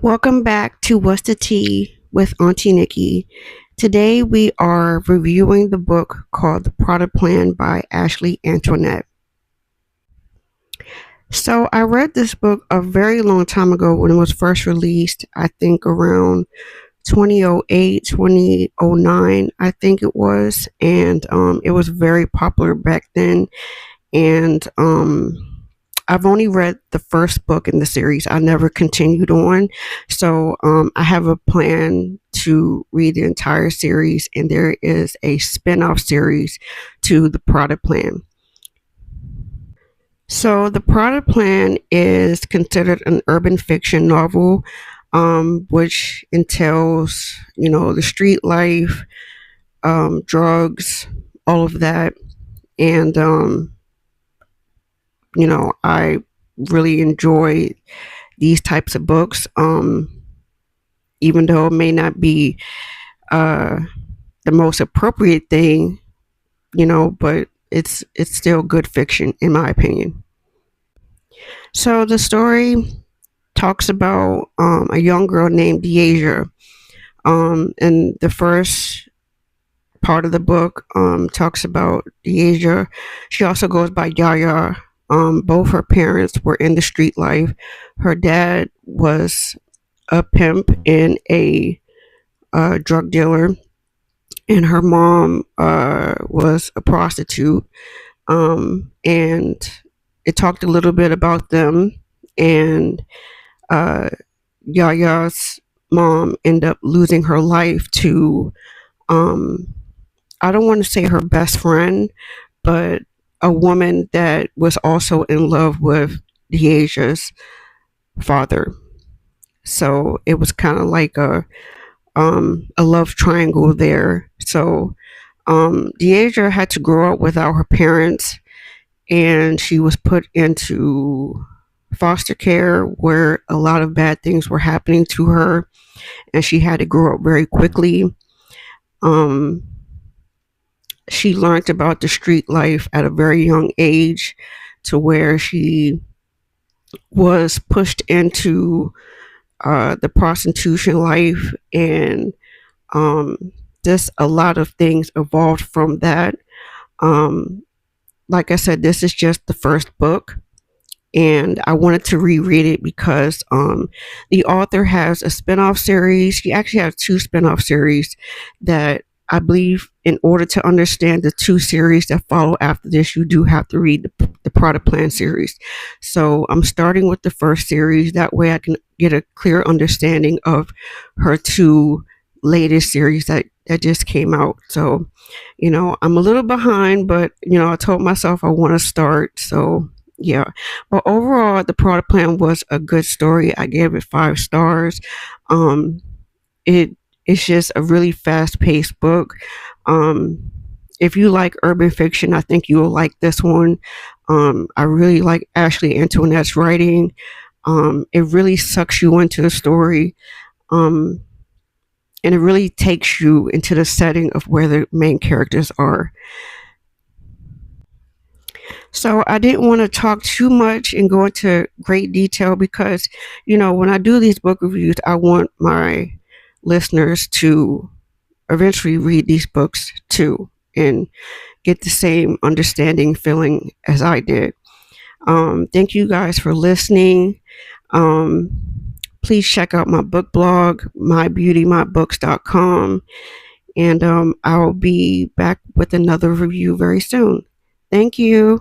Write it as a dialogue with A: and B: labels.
A: Welcome back to What's the Tea with Auntie Nikki. Today we are reviewing the book called The Prada Plan by Ashley Antoinette. So I read this book a very long time ago when it was first released, I think around 2008, 2009, I think it was. And it was very popular back then. And I've only read the first book in the series. I never continued on. So I have a plan to read the entire series, and there is a spin-off series to the Prada Plan. So the Prada Plan is considered an urban fiction novel, which entails, the street life, drugs, all of that. And I really enjoy these types of books, even though it may not be uh, the most appropriate thing, but it's still good fiction in my opinion. So the story talks about a young girl named Deasia, and the first part of the book talks about Deasia. She also goes by Yaya. Both her parents were in the street life. Her dad was a pimp and a drug dealer, and her mom was a prostitute. And it talked a little bit about them, and uh, Yaya's mom ended up losing her life to, um, I don't want to say her best friend, but a woman that was also in love with Deasia's father. So it was kind of like a love triangle there. So Deasia had to grow up without her parents, and she was put into foster care where a lot of bad things were happening to her, and she had to grow up very quickly. Um, she learned about the street life at a very young age, to where she was pushed into the prostitution life, and um, just a lot of things evolved from that. Um, like I said, this is just the first book, and I wanted to reread it because the author has a spin-off series. She actually has two spin-off series that I believe, in order to understand the two series that follow after this, you do have to read the Prada Plan series. So I'm starting with the first series. That way I can get a clear understanding of her two latest series that just came out. So, I'm a little behind, but, I told myself I want to start. So, yeah. But overall, the Prada Plan was a good story. I gave it 5 stars. Um, it it's just a really fast-paced book. Um, if you like urban fiction, I think you will like this one. I really like Ashley Antoinette's writing. It really sucks you into the story, um, and it really takes you into the setting of where the main characters are. So I didn't want to talk too much and go into great detail because, when I do these book reviews, I want my listeners to eventually read these books too and get the same understanding feeling as I did. Thank you guys for listening. Um, Please check out my book blog, mybeautymybooks.com, and I'll be back with another review very soon. Thank you.